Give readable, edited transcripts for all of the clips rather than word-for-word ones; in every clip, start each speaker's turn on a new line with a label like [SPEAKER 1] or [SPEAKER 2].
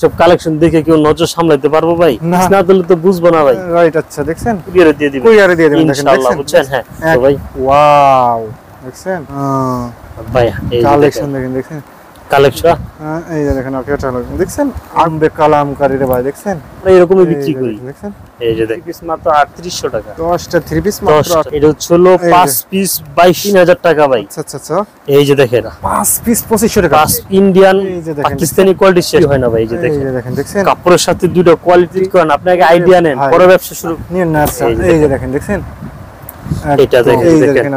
[SPEAKER 1] সব কালেকশন দেখে কেউ নজর সামলাতে পারবো ভাই? না দিলে তো বুঝবো না ভাই।
[SPEAKER 2] রাইট, আচ্ছা দেখছেন
[SPEAKER 1] কুরিয়ারে দিয়ে দিবেন, ইনশাআল্লাহ, বুঝছেন? হ্যাঁ তো ভাই,
[SPEAKER 2] ওয়াও দেখছেন
[SPEAKER 1] ভাই এই
[SPEAKER 2] কালেকশন দেখেন
[SPEAKER 1] কালেকশন,
[SPEAKER 2] এই যে দেখেন ক্যাটালগ দেখছেন, আম্বে কালামকারী রে ভাই দেখছেন,
[SPEAKER 1] আমরা এরকমই বিক্রি করি।
[SPEAKER 2] দেখছেন
[SPEAKER 1] এই যে দেখেন পিস মাত্র 3800 টাকা,
[SPEAKER 2] 10টা 3 পিস মাত্র।
[SPEAKER 1] এটা হলো 5 পিস 22000 টাকা ভাই।
[SPEAKER 2] আচ্ছা আচ্ছা আচ্ছা,
[SPEAKER 1] এই যে দেখেন
[SPEAKER 2] 5 পিস 2500 টাকা,
[SPEAKER 1] 5 ইন্ডিয়ান পাকিস্তানি কোয়ালিটি শেষ হয় না ভাই। এই যে দেখেন কাপড়ের সাথে দুটো কোয়ালিটি করেন, আপনি আগে আইডিয়া নেন, পরে ব্যবসা শুরু নিন না।
[SPEAKER 2] এই যে দেখেন
[SPEAKER 1] এটা দেখেন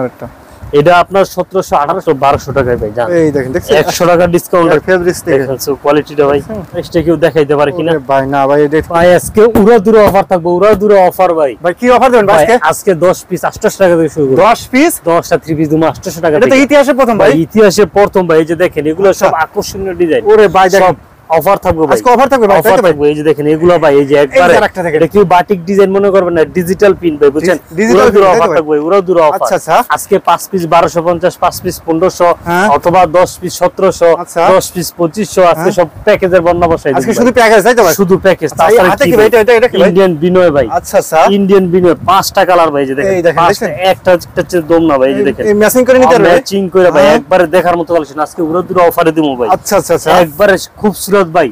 [SPEAKER 1] এটা আপনার 1700 1800 1200 টাকায় ভাই। জান এই দেখেন 100 টাকা ডিসকাউন্ট ফেব্রিক্স দেখেন, সো কোয়ালিটিটা ভাই নেক্সটে কেউ দেখাইতে পারে কিনা
[SPEAKER 2] ভাই? না ভাই, এটা
[SPEAKER 1] ভাই আজকে উড়াদুরা অফার থাকবে, উড়াদুরা অফার ভাই।
[SPEAKER 2] ভাই কি অফার দেবেন ভাই
[SPEAKER 1] আজকে? 10 পিস 800 টাকা থেকে শুরু করব।
[SPEAKER 2] 10 পিস
[SPEAKER 1] 10টা 3 পিস দিমু 800 টাকা।
[SPEAKER 2] এটা তো ইতিহাসে প্রথম ভাই,
[SPEAKER 1] ইতিহাসে প্রথম ভাই। এই যে দেখেন এগুলো সব আকর্ষণীয় ডিজাইন।
[SPEAKER 2] ওরে ভাই দেখেন
[SPEAKER 1] অফার থাকবে ভাই,
[SPEAKER 2] আজকে অফার থাকবে ভাই,
[SPEAKER 1] অফার থাকবে। এই যে দেখেন এগুলো ভাই, এই যে একবারে এটা কি বাটিক ডিজাইন মনে করবেন না, ডিজিটাল প্রিন্ট ভাই, বুঝছেন? ডিজিটাল অফার থাকবে, ওরা দূর অফার।
[SPEAKER 2] আচ্ছা আচ্ছা,
[SPEAKER 1] আজকে 5 পিস 1250, 5 পিস 1500, অথবা 10 পিস 1700, 10 পিস 2500। আজকে সব প্যাকেজের বর্ণনা বসাই দিই।
[SPEAKER 2] আজকে শুধু প্যাকেজ তাই তো ভাই?
[SPEAKER 1] শুধু প্যাকেজ। তাছাড়া কি ভাই? এটা কি ইন্ডিয়ান বিনয় ভাই। আচ্ছা আচ্ছা, ইন্ডিয়ান বিনয় 5টা কালার ভাই। এই যে দেখেন একটা হচ্ছে দম না ভাই। এই যে দেখেন
[SPEAKER 2] ম্যাচিং করে নিতে পারবে,
[SPEAKER 1] ম্যাচিং করে ভাই, একবারে দেখার মতো কালেকশন। আজকে ওরা দূর অফারে দিমু ভাই।
[SPEAKER 2] আচ্ছা আচ্ছা আচ্ছা,
[SPEAKER 1] একবারে খুবসুরত ভাই,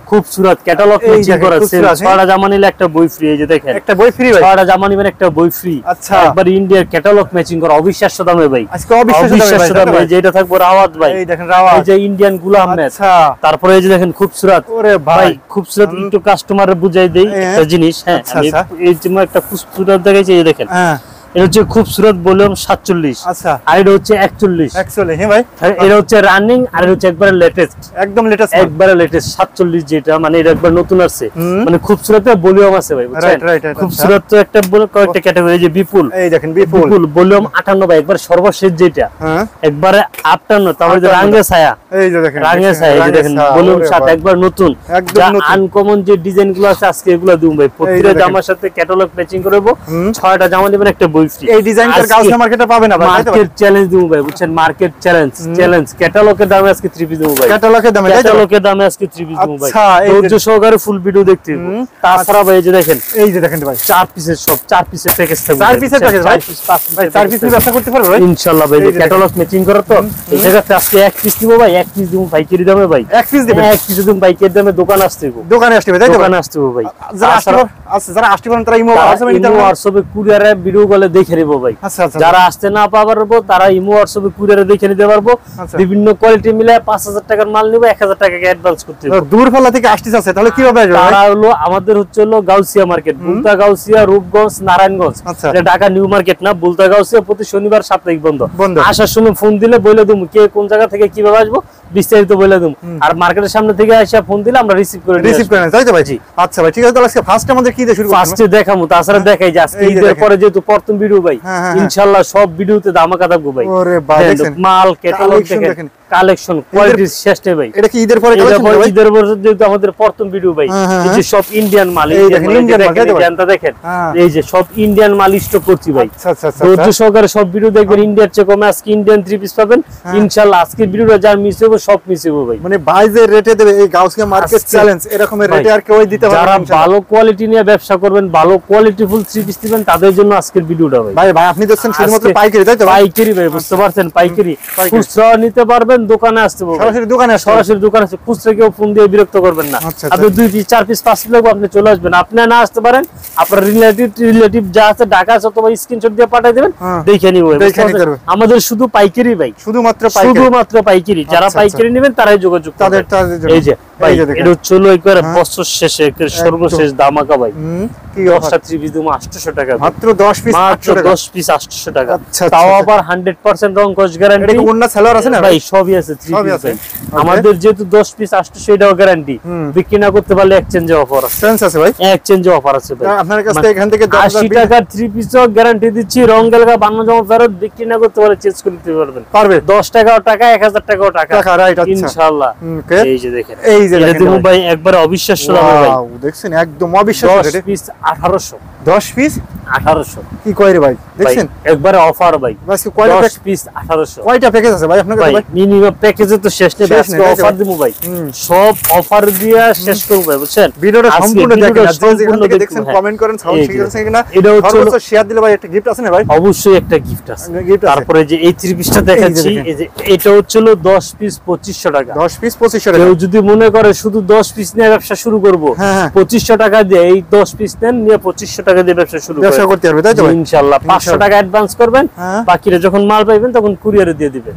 [SPEAKER 1] খুবসুরত ক্যাটালগ ম্যাচিং করা আছে। 6টা জামা নিলে একটা বই ফ্রি। এই যে দেখেন একটা বই ফ্রি ভাই, 6টা জামা নিবেন একটা বই ফ্রি। আচ্ছা, একবার ইন্ডিয়ার ক্যাটালগ ম্যাচিং করা, অবিশ্বাস্য দামে ভাই। আজকে অবিশ্বাস্য দামে ভাই। যে এটা থাকবে রাওয়াত ভাই, এই দেখেন রাওয়াত, এই যে ইন্ডিয়ান গুলাম আহমেদ। আচ্ছা, তারপরে এই যে দেখেন খুবসুরত। ওরে ভাই খুবসুরত, একটু কাস্টমারে বুঝাই দেই একটা জিনিস। হ্যাঁ, আমি এই যে একটা খুবসুরত দেখাইছি। এই যে দেখেন এটা হচ্ছে খুবসুরত ভলিউম 47। আচ্ছা, আর এটা হচ্ছে 41। হ্যাঁ ভাই, এটা হচ্ছে রানিং, আর এটা হচ্ছে একবারে লেটেস্ট, একদম লেটেস্ট, একবারে লেটেস্ট 47 যেটা, মানে এটা একবার নতুন আছে। মানে খুবসুরতের ভলিউম আছে ভাই, বুঝছেন? খুবসুরত তো একটা কয়েকটা ক্যাটাগরি। যে বিপুল, এই দেখেন বিপুল ভলিউম 58 ভাই, একবার সর্বশেষ যেটা, একবারে 58। তারপরে যে রাঙ্গে ছায়া, এই যে দেখেন রাঙ্গে ছায়া, এই যে দেখেন ভলিউম 7 একবার নতুন, একদম আনকমন যে ডিজাইন গুলো আছে আজকে এগুলো দিই ভাই। প্রত্যেকটা জামার সাথে ক্যাটালগ ম্যাচিং করব। 6টা জামা দিবেন একটা বই ফ্রি। এই ডিজাইনটার গাউসিয়া মার্কেটে পাবে না ভাই, মার্কেট চ্যালেঞ্জ দিমু ভাই, বুঝছেন? মার্কেট চ্যালেঞ্জ ক্যাটালগের দামে আজকে 3 পিস দিমু ভাই। ক্যাটালগের দামে 3 পিস দিমু ভাই। আচ্ছা, ধৈর্য সহকারে ফুল ভিডিও দেখতে হবে। তাছাড়া ভাই এই যে দেখেন ভাই 4 পিসের সব 4 পিসের প্যাকেজ থাকবে। 4 পিসের প্যাকেজ ভাই, 4 পিস নিয়ে ব্যবসা করতে পারবে ভাই ইনশাআল্লাহ ভাই। ক্যাটালগ ম্যাচিং করা তো এই জায়গাতে আজকে 1 পিস দিব ভাই, 1 পিস দিমু পাইকারি দামে ভাই। 1 পিস দিবেন, 1 পিস দিমু পাইকারি দামে। দোকানে আসতে হবে তাই তো? দোকানে আসতে হবে ভাই। যারা আসতে পারেন তারা ইমো হোয়াটসঅ্যাপে কুরিয়ারে ভিডিও কলে দেখে নিব ভাই। আচ্ছা, যারা আসতে না পারবো তারা ইমো হোয়াটসঅ্যাপে কুরিয়ারে দেখে নিতে পারবো। বিভিন্ন কোয়ালিটি মিলে 5000 টাকার মাল নিব, 1000 টাকা অ্যাডভান্স করতে হবে। দূরপাল্লা থেকে আসতে আছে তাহলে কিভাবে আসবে? তারা হলো আমাদের হলো গাউসিয়া মার্কেট, বুলতা গাউসিয়া, রূপগঞ্জ, নারায়ণগঞ্জ। এটা ঢাকা নিউ মার্কেট না, বুলতা গাউসিয়া প্রতি শনিবার সাপ্তাহিক বন্ধ। আসার সময় ফোন দিলে বলে দেবো কে কোন জায়গা থেকে কিভাবে আসবো, বিস্তারিত বলে দেবো। আর মার্কেটের সামনে থেকে আসা ফোন দিলে আমরা রিসিভ করে তাই তো ভাই? জি আচ্ছা ভাই, ঠিক আছে। তাহলে আজকে ফার্স্ট আমাদের কি দিয়ে শুরু করব? ফার্স্টে দেখামু, তাছাড়া দেখাই যে আজকে ঈদের পরে যেহেতু প্রথম ভিডিও ভাই, ইনশাআল্লাহ সব ভিডিওতে ধামাকা থাকবো ভাই। ওরে ভাই দেখেন মাল ক্যাটালগ দেখেন, কালেকশন কোয়ালিটি শেষ নেই ভাই। এটা কি ঈদের পরে কালেকশন ভাই? ঈদের পরে যেহেতু আমাদের প্রথম ভিডিও ভাই, এই যে সব ইন্ডিয়ান মাল, ইন্ডিয়ানটা দেখেন, এই যে সব ইন্ডিয়ান মাল স্টক করছি ভাই। আচ্ছা আচ্ছা, ধৈর্য সহকারে সব ভিডিও দেখবেন। ইন্ডিয়ার চেয়ে কমে আজকে ইন্ডিয়ান 3 পিস পাবেন ইনশাআল্লাহ। আজকে ভিডিওটা যা মিস হবে সব মিস হবে ভাই। মানে ভাই যে রেটে দেবে এই গাউসিয়া মার্কেট চ্যালেঞ্জ, এরকম রেটে আর কেউ দিতে পারবে না। যারা ভালো কোয়ালিটি নিয়ে ব্যবসা করবেন, ভালো কোয়ালিটিফুল 3 পিস দিবেন, তাদের জন্য আজকের ভিডিওটা ভাই। ভাই আপনি দেখছেন শুধুমাত্র পাইকারি তাই তো? পাইকারি ভাই, বুঝতে পারছেন? পাইকারি। খুচরা নিতে পারবেন, দোকানে আসতে হবে, সরাসরি দোকানে আসে। খুচরা কেউ ফোন দিয়ে বিরক্ত করবেন না। আপনি 2 পিস 4 পিস 5 পিস লাগবে, আপনি চলে আসবেন। আপনি না আসতে পারেন, আপনার রিলেটিভ যা আছে ঢাকা আছে, অথবা স্ক্রিনশট দিয়ে পাঠিয়ে দিবেন, দেখে নিব। আমাদের শুধু পাইকারি ভাই, শুধুমাত্র পাইকারি। যারা পাইকারি নেবেন তারাই যোগাযোগ করবেন। এই যে ভাই এটা হলো একবারে বছর শেষে সর্বশেষ ধামাকা ভাই। কি অবস্থা? 3 পিস দিমু 800 টাকা, মাত্র 10 পিস 800 টাকা। তাও আবার 100% রং কস গ্যারান্টি। এটা কোনটা সেলার আছে না ভাই? সবই আছে 3 পিস ভাই। আমাদের যেহেতু 10 পিস 800 এটাও গ্যারান্টি। বিক্রি না করতে পারলে এক্সচেঞ্জে অফার আছে। চেঞ্জ আছে ভাই, এক্সচেঞ্জে অফার আছে ভাই। আপনার কাছ থেকে এখান থেকে 80 টাকা 3 পিসও গ্যারান্টি দিচ্ছি। রং গেলগা 52 জমা ফেরত, বিক্রি না করতে পারলে চেঞ্জ করে দিতে পারবে। 10 টাকাও টাকা, 1000 টাকাও টাকা, রাইট? ইনশাআল্লাহ। এই যে দেখেন, এই যে দেখেন ভাই, একবারে অবিশ্বাস্য দাম ভাই। দেখছেন একদম অবিশ্বাস্য রেট। 10 পিস 1800।
[SPEAKER 2] 10 পিস
[SPEAKER 1] 1800
[SPEAKER 2] কি কয় রে ভাই দেখছেন
[SPEAKER 1] একবারে অফার ভাই
[SPEAKER 2] আজকে কয়টা
[SPEAKER 1] 10 পিস 1800
[SPEAKER 2] কয়টা প্যাকেজ আছে ভাই আপনার কাছে ভাই
[SPEAKER 1] মিনিমাম প্যাকেজে তো শেষ নেই আজকে অফার দেবো ভাই সব অফার দিয়া শেষ করব ভাই বুঝছেন
[SPEAKER 2] ভিডিওটা সম্পূর্ণ দেখেন আর যেখান থেকে দেখছেন কমেন্ট করেন সাউন্ড ঠিক আছে কিনা
[SPEAKER 1] এটা হচ্ছে
[SPEAKER 2] শেয়ার দিলে ভাই একটা গিফট আছে না ভাই
[SPEAKER 1] অবশ্যই একটা গিফট আছে তারপরে যে এই 3 পিসটা দেখাচ্ছি এই যে এটা হচ্ছে 10 পিস 2500 টাকা
[SPEAKER 2] 10 পিস 2500 টাকা
[SPEAKER 1] কেউ যদি মনে করে শুধু 10 পিস নিয়ে ব্যবসা শুরু করব 2500 টাকা দিয়ে এই 10 পিস নেন নিয়ে 2500 টাকা দিয়ে ব্যবসা শুরু
[SPEAKER 2] করতে পারবে তাই তো ভাই
[SPEAKER 1] ইনশাআল্লাহ 500 টাকা অ্যাডভান্স করবেন বাকিটা যখন মাল পাইবেন তখন কুরিয়ারে দিয়ে দিবেন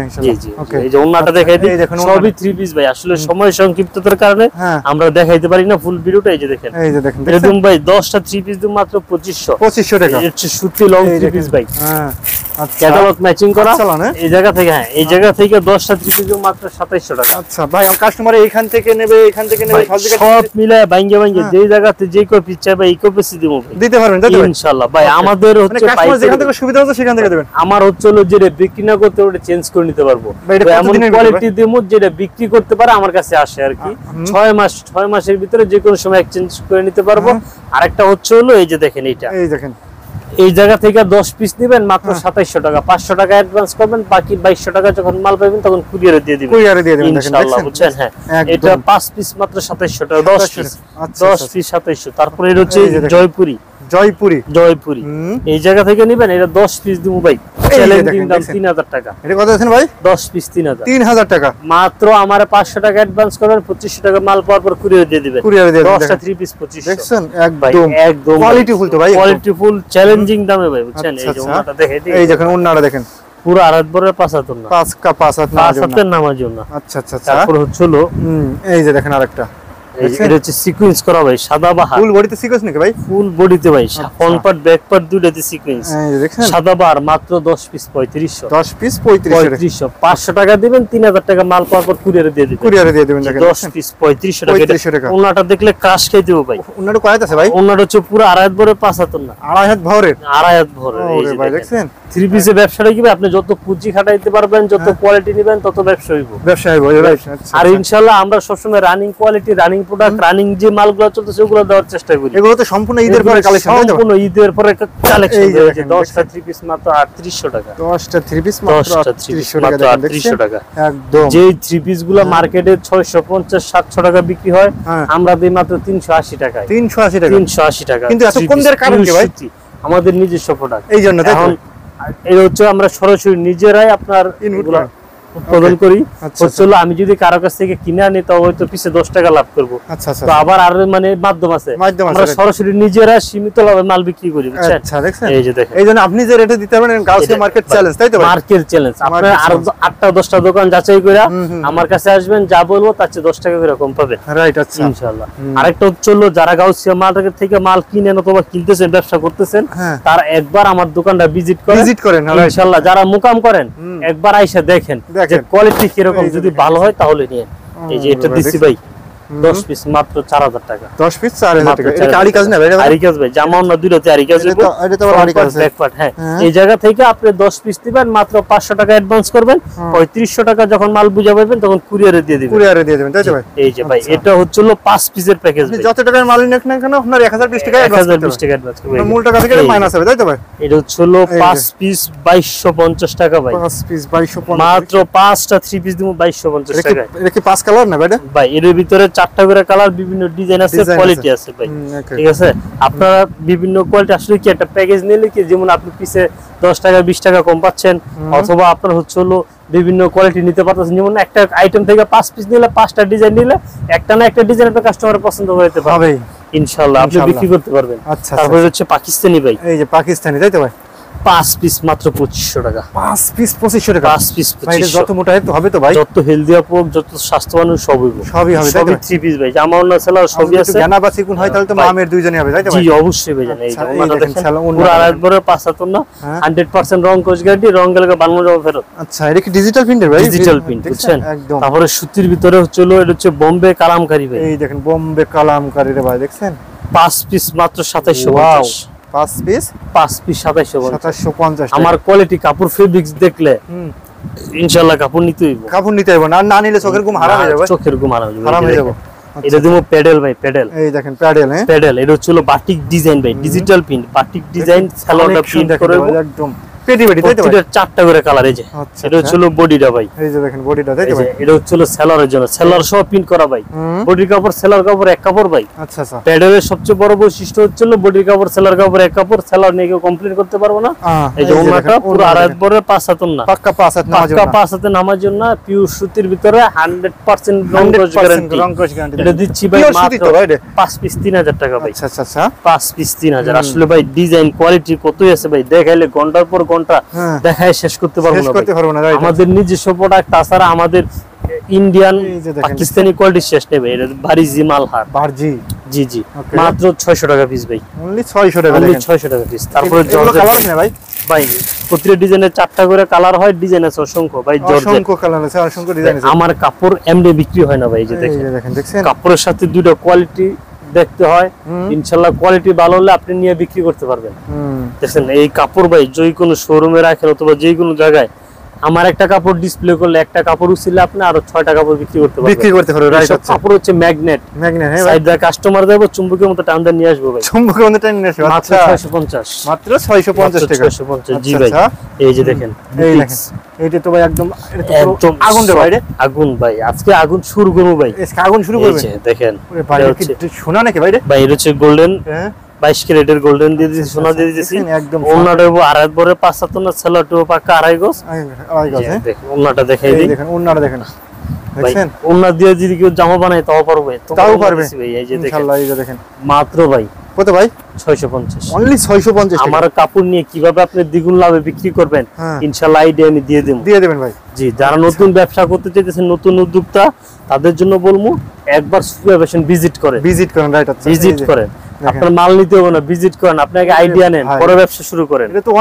[SPEAKER 1] ইনশাআল্লাহ জি ওকে এই যে ওন্নাটা দেখাই দিই সবই 3 পিস ভাই আসলে সময় সংক্ষিপ্ততার কারণে আমরা দেখাইতে পারি না ফুল ভিডিওটা এই যে দেখেন এরকম ভাই 10টা 3 পিস দিন মাত্র 2500 টাকা এটা সুতি লং 3 পিস ভাই আচ্ছা ক্যাটালগ ম্যাচিং করা এই জায়গা থেকে এই জায়গা থেকে 10টা 3 পিস দিন মাত্র 2700 টাকা
[SPEAKER 2] আচ্ছা ভাই কাস্টমার এইখান থেকে নেবে
[SPEAKER 1] সব মিলায় ভাঙ্গে যেই জায়গাতে যেই কয় পিস চাইবে এই কয় পিস দিব
[SPEAKER 2] দিতে পারবেন তাই তো
[SPEAKER 1] ইনশাআল্লাহ ভাই আমাদের হচ্ছে
[SPEAKER 2] কাস্টমার যেখান থেকে সুবিধা হচ্ছে সেখান থেকে দেবেন
[SPEAKER 1] আমার হচ্ছে যেটা বিক্রি না করতে ওটা চেঞ্জ করে নিতে পারবো এমন কোয়ালিটি দেবো যেটা বিক্রি করতে পারে আমার কাছে আসে আর কি 6 মাসের ভিতরে যে কোনো সময় এক্সচেঞ্জ করে নিতে পারবো আরেকটা হচ্ছে এই যে দেখেন এই দেখেন এই জায়গা থেকে 10 পিস নেবেন মাত্র 2700 টাকা 500 টাকা অ্যাডভান্স করবেন বাকি 2200 টাকা যখন মাল পাবেন তখন কুরিয়ারে দিয়ে দিবেন ইনশাআল্লাহ বুঝছেন হ্যাঁ এটা 5 পিস মাত্র 2700 টাকা 10 পিস 10 পিস 2700 তারপরে এর হচ্ছে জয়পুরি এই জায়গা থেকে নেবেন এটা 10 পিস দিমু ভাই চ্যালেঞ্জিং দাম 3000 টাকা
[SPEAKER 2] এটা কত আছেন ভাই
[SPEAKER 1] 10 পিস
[SPEAKER 2] 3000 টাকা
[SPEAKER 1] মাত্র আমারে 500 টাকা অ্যাডভান্স করবেন 2500 টাকা মাল পাওয়ার পর কুরিয়ারে দিয়ে দিবেন 10টা 3 পিস 2500
[SPEAKER 2] দেখছেন
[SPEAKER 1] একদম
[SPEAKER 2] কোয়ালিটি ফুল তো ভাই
[SPEAKER 1] কোয়ালিটি ফুল চ্যালেঞ্জিং দামে ভাই বুঝছেন এই যে ওনাটা দেখে দিই
[SPEAKER 2] এই দেখেন ওনাটা দেখেন
[SPEAKER 1] পুরো আরাত বরের পাঁচাতন না 5 নামাজ না
[SPEAKER 2] আচ্ছা আচ্ছা
[SPEAKER 1] তারপর হচ্ছে
[SPEAKER 2] এই যে দেখেন আরেকটা
[SPEAKER 1] এটা হচ্ছে সিকোয়েন্স করা ভাই সাদা বাহার
[SPEAKER 2] ফুল বডিতে সিকোয়েন্স নাকি ভাই
[SPEAKER 1] ফুল বডিতে ভাই ফ্রন্ট পার্ট ব্যাক পার্ট দুটোতে সিকোয়েন্স
[SPEAKER 2] এই দেখেন
[SPEAKER 1] সাদা বাহার মাত্র 10 পিস 3500
[SPEAKER 2] 10 পিস 3500
[SPEAKER 1] 500 টাকা দিবেন 3000 টাকা মাল পাওয়ার পর কুরিয়ারে দিয়ে দিবেন দেখেন 10 পিস 3500 টাকা ওনাটা দেখলে ক্রাশ খেয়ে দেব ভাই
[SPEAKER 2] ওনাটা কয় আছে ভাই
[SPEAKER 1] ওনাটা হচ্ছে পুরো আড়াইহাত ভরে পাঁচাতন না
[SPEAKER 2] আড়াইহাত ভরে
[SPEAKER 1] এই যে
[SPEAKER 2] ভাই দেখছেন
[SPEAKER 1] 3 পিসে ব্যবসাটা কি আপনি যত পুঁজি খাটাইতে পারবেন যত কোয়ালিটি নেবেন তত ব্যবসা হইব আর ইনশাআল্লাহ আমরা সবসময় running quality running product running যে মালগুলো চলতেছে ওগুলো দেওয়ার চেষ্টা করি
[SPEAKER 2] এগুলো তো সম্পূর্ণ ঈদের পরে কালেকশন
[SPEAKER 1] সম্পূর্ণ ঈদের পরে কালেকশন এই যে 10টা 3 পিস মাত্র 3800 টাকা
[SPEAKER 2] 10টা 3 পিস মাত্র
[SPEAKER 1] 3800 টাকা
[SPEAKER 2] একদম
[SPEAKER 1] যে 3 পিস গুলো মার্কেটে 650 700 টাকা বিক্রি হয় আমরা দেই মাত্র 380 টাকায় 380 টাকা
[SPEAKER 2] কিন্তু এত কম দেওয়ার কারণ কি ভাই
[SPEAKER 1] আমাদের নিজস্ব প্রোডাক্ট
[SPEAKER 2] এই জন্য তাই
[SPEAKER 1] এই হচ্ছে আমরা সরাসরি নিজেরাই আপনার উৎপাদন করি হচ্ছে আমি যদি কারো কাছ থেকে কিনে আনি তো হয়তো পিছে 10 টাকা লাভ করব তো আবার আর মানে মাধ্যম আছে আমরা সরাসরি নিজেরা সীমিত লাভে মাল বিক্রি করি বুঝছেন
[SPEAKER 2] আচ্ছা দেখছেন
[SPEAKER 1] এই যে দেখেন
[SPEAKER 2] এইজন্য আপনি যে রেটে দিতে পারেন গাউসিয়া মার্কেট চ্যালেঞ্জ তাই তো
[SPEAKER 1] মার্কেট চ্যালেঞ্জ আপনি আর 8টা 10টা দোকান যাচাই করে আমার কাছে আসবেন যা বলবো তার চেয়ে 10 টাকা করে কম পাবেন
[SPEAKER 2] রাইট আচ্ছা
[SPEAKER 1] ইনশাআল্লাহ আরেকটা হচ্ছে যারা গাউসিয়া মার্কেট থেকে মাল কিনেন অথবা কিনতেছেন ব্যবসা করতেছেন তারা একবার আমার দোকানটা ভিজিট করেন ইনশাআল্লাহ যারা মুকাম করেন একবার আইসা দেখেন যে কোয়ালিটি কি রকম যদি ভালো হয় তাহলে নিন এই যে এটা দিছি ভাই 10 পিস মাত্র 4000 টাকা
[SPEAKER 2] 10 পিস 4000 টাকা এটা আরি কাজ না ভাই
[SPEAKER 1] আরি কাজ ভাই জামাও না দুইটাতে আরি কাজ
[SPEAKER 2] এটা তো আরি কাজ
[SPEAKER 1] ব্যাকপার্ট হ্যাঁ এই জায়গা থেকে আপনি 10 পিস দিবেন মাত্র 500 টাকা অ্যাডভান্স করবেন 3500 টাকা যখন মাল বুঝা পাবেন তখন কুরিয়ারে দিয়ে দিবেন তাই তো ভাই এই যে ভাই এটা হচ্ছে 5 পিসের প্যাকেজ ভাই
[SPEAKER 2] যত টাকার মাল নেন না কেন আপনার 1020 টাকা
[SPEAKER 1] অ্যাডভান্স করবেন
[SPEAKER 2] মূল টাকা থেকে মাইনাস হবে তাই তো ভাই
[SPEAKER 1] এটা হচ্ছে 5 পিস 2250 টাকা ভাই
[SPEAKER 2] 5 পিস 2250
[SPEAKER 1] মাত্র 5টা 3 পিস দিমু 2250 টাকা
[SPEAKER 2] এটা কি 5 কালার না ভাই
[SPEAKER 1] এর ভিতরে 4টা করে কালার বিভিন্ন ডিজাইন আছে কোয়ালিটি আছে ভাই ঠিক আছে আপনারা বিভিন্ন কোয়ালিটি আসলে কি একটা প্যাকেজ নিলে কি যেমন আপনি পিছে 10 টাকা 20 টাকা কম পাচ্ছেন অথবা আপনার হচ্ছে বিভিন্ন কোয়ালিটি নিতে পারতেছেন যেমন একটা আইটেম থেকে 5 পিস নিলে 5টা ডিজাইন নিলে একটা না একটা ডিজাইন আপনার কাস্টমার পছন্দ করতে পারবে ইনশাআল্লাহ আপনি বিক্রি করতে পারবেন
[SPEAKER 2] আচ্ছা
[SPEAKER 1] তারপর হচ্ছে পাকিস্তানি ভাই
[SPEAKER 2] এই যে পাকিস্তানি তাই তো ভাই
[SPEAKER 1] 5 পিস মাত্র 2500 টাকা
[SPEAKER 2] 5 পিস 2500 টাকা
[SPEAKER 1] 5 পিস 2500
[SPEAKER 2] ভাই যত মোটা হবে তো ভাই
[SPEAKER 1] যত হেলদি আপক যত স্বাস্থ্যবান সবই
[SPEAKER 2] হবে
[SPEAKER 1] সবই 3 পিস ভাই জামাও না সেলার সবই আছে
[SPEAKER 2] জানাবাসি কোন হয় তাহলে তো মামের দুইজনই হবে তাই তো ভাই
[SPEAKER 1] জি অবশ্যই ভাই জানেন এই ওনাটা দেখেন পুরো আড়াই বড় পাঁচাতন না 100% রং কোচ গ্যারান্টি রং গেলে বানানো যাবে ফেরত
[SPEAKER 2] আচ্ছা এটা কি ডিজিটাল প্রিন্টার ভাই
[SPEAKER 1] ডিজিটাল প্রিন্ট বুঝছেন তারপরে সুতির ভিতরে হচ্ছে এটা হচ্ছে বোম্বে কালামকারী ভাই
[SPEAKER 2] এই দেখেন বোম্বে কালামকারী রে ভাই দেখছেন
[SPEAKER 1] 5 পিস মাত্র 2750
[SPEAKER 2] 5 পিস
[SPEAKER 1] 2750 আমার কোয়ালিটি কাপড় ফেব্রিক্স দেখলে ইনশাআল্লাহ কাপড় নিতে হইব
[SPEAKER 2] না নিলে চোখের ঘুম হারাম হয়ে যাবে
[SPEAKER 1] চোখের ঘুম হারাম হয়ে যাবে এটা দিমু প্যাডেল ভাই, প্যাডেল।
[SPEAKER 2] এই দেখেন প্যাডেল, হ্যাঁ
[SPEAKER 1] প্যাডেল। এটা হচ্ছে বাটিক ডিজাইন ভাই, ডিজিটাল প্রিন্ট, বাটিক ডিজাইন সালোয়ারটা প্রিন্ট করে
[SPEAKER 2] একদম পেটি পেটি, তাই তো ভাই?
[SPEAKER 1] চারটা করে কালার। এই যে এটা হচ্ছে বডিটা ভাই,
[SPEAKER 2] এই যে দেখেন বডিটা, তাই তো ভাই?
[SPEAKER 1] এটা হচ্ছে সেলরের জন্য, সেলর সহ প্রিন্ট করা ভাই। বডির কাপড় সেলর কাপড় এক কাপড় ভাই।
[SPEAKER 2] আচ্ছা আচ্ছা।
[SPEAKER 1] প্যাডেলের সবচেয়ে বড় বৈশিষ্ট্য হচ্ছে বডির কাপড় সেলর কাপড় এক কাপড়, সেলর নিয়ে কেউ কমপ্লেইন করতে পারবো না। এই যে ওন্নাটা পুরো আড়াই বড় 5 হাত ওন্না,
[SPEAKER 2] পাক্কা 5 হাত নামাজ,
[SPEAKER 1] পাক্কা 5 হাতে নামার জন্য পিওর সুতির ভিতরে 100% রং কস গ্যারান্টি। এটা দিচ্ছি ভাই মাত্র 5 পিস 3000 টাকা ভাই।
[SPEAKER 2] আচ্ছা আচ্ছা আচ্ছা।
[SPEAKER 1] 5 পিস 3000। আসলে ভাই ডিজাইন কোয়ালিটি কতই আছে ভাই, দেখাইলে ঘন্টার পর ঘন্টা দেখায় শেষ করতে পারবো না। আমাদের নিজস্ব প্রোডাক্ট, তাছাড়া আমাদের ইন্ডিয়ান পাকিস্তানি কোয়ালিটি শেষ নেই ভাই। এটা বারিজি মালহার, বারজি, জি জি, মাত্র 600 টাকা পিস ভাই। অনলি 600 টাকা, অনলি 600 টাকা পিস। তারপরে জর্জেট কালার আছে ভাই, ভাই প্রতিটা ডিজাইনের 4টা করে কালার হয়, ডিজাইন আছে অসংখ্য ভাই। জর্জেট অসংখ্য কালার আছে, অসংখ্য ডিজাইন আছে। আমার কাপড় এমনি বিক্রি হয় না ভাই, যে দেখেন দেখছেন, কাপড়ের সাথে দুটো কোয়ালিটি দেখতে হয়। ইনশাআল্লাহ কোয়ালিটি ভালো হলে আপনি নিয়ে বিক্রি করতে পারবেন। দেখেন এই কাপড় ভাই যে কোনো শোরুমে রাখেন অথবা যে কোনো জায়গায়, আমার একটা কাপড় ডিসপ্লে করলে একটা কাপড় উছিলে আপনি আরো 6টা কাপড় বিক্রি করতে পারবেন। রাইট, কাপড় হচ্ছে ম্যাগনেট, ম্যাগনেট হ্যাঁ ভাই। সাইডে কাস্টমার দেব চুম্বকের মতো টান দিয়ে নিয়ে আসবো ভাই, চুম্বকের মতো টান নিয়ে আসবে। আচ্ছা 650, মাত্র 650 টাকা। 650, জি ভাই। এই যে দেখেন, এই দেখেন, এইটা তো ভাই একদম আগুন রে ভাই, রে আগুন ভাই। আজকে আগুন শুরু করব ভাই, আজকে আগুন শুরু করবেন। এই যে দেখেন, ওরে ভাই কি সোনা নাকি ভাই? রে ভাই এটা হচ্ছে গোল্ডেন, হ্যাঁ 22 ক্যারেটের গোল্ডেন দিয়ে দিয়েছি, সোনা দিয়ে দিয়েছি একদম। ওন্নাটা আড়াই বড় 5 হাত না, সেলাটো পাকা আড়াই গজ, আড়াই গজ। হ্যাঁ দেখেন ওন্নাটা দেখাই দিই, দেখেন ওন্নাটা দেখেন, দেখছেন ওন্না দিয়ে যদি কেউ জামা বানায় তাও পারবে, তাও পারবে ভাই। এই যে দেখেন ইনশাআল্লাহ, এই যে দেখেন মাত্র ভাই কত ভাই? 650, অনলি 650 টাকা। আমার কাপড় নিয়ে কিভাবে আপনি দ্বিগুণ লাভে বিক্রি করবেন ইনশাআল্লাহ আইডিয়া আমি দিয়ে দেবেন ভাই। জি, যারা নতুন ব্যবসা করতে চাইতেছেন, নতুন উদ্যোক্তা, তাদের জন্য বলবো একবার সুফিয়া ফ্যাশন ভিজিট করেন, রাইট? আচ্ছা ভিজিট করেন, আপনার মাল নিতে হবে না, ভিজিট করেন, আপনাকে আইডিয়া নেন, পরে ব্যবসা শুরু করেন। এটা তো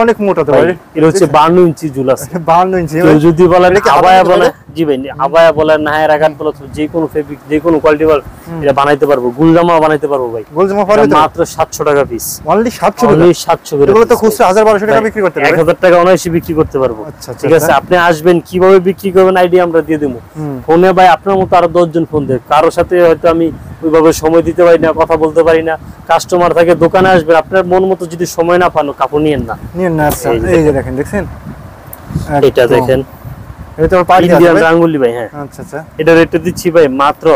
[SPEAKER 1] অনেক মোটা তো ভাই, এটা হচ্ছে 52 ইঞ্চি ঝুল আছে। 52 ইঞ্চি কেউ যদি বলেন আবায়া বলে, জি ভাই আবায়া বলে, নাহের আগান বলে, যে কোনো ফেব্রিক, যে কোনো কোয়ালিটি বল এটা বানাইতে পারবো, গুলজামা বানাইতে পারবো ভাই। গুলজামা পারবে মাত্র 700 টাকা পিস, অনলি 700 টাকা, অনলি 700 করে। এগুলো তো খুচরা 1200 টাকা বিক্রি করতে পারবে, 1000 টাকা অনায়াসে বিক্রি করতে পারবো। আচ্ছা ঠিক আছে, আপনি আসবেন, কিভাবে বিক্রি করবেন আইডিয়া আমরা দিয়ে দেবো। ফোনে ভাই আপনার মতো আরো 10 জন ফোন দেয়, কারোর সাথে হয়তো আমি ওইভাবে সময় দিতে পারি না, কথা বলতে পারি না। কাস্টমার থাকে, দোকানে আসবেন, আপনার মন মতো যদি সময় না পান, কাপড় নিয়েন না, নিয়েন না। আচ্ছা এই যে দেখেন, দেখছেন এটা দেখেন, এটা তো ইন্ডিয়ান রাঙ্গুলি ভাই। হ্যাঁ আচ্ছা আচ্ছা, এটা রেটে দিচ্ছি ভাই মাত্র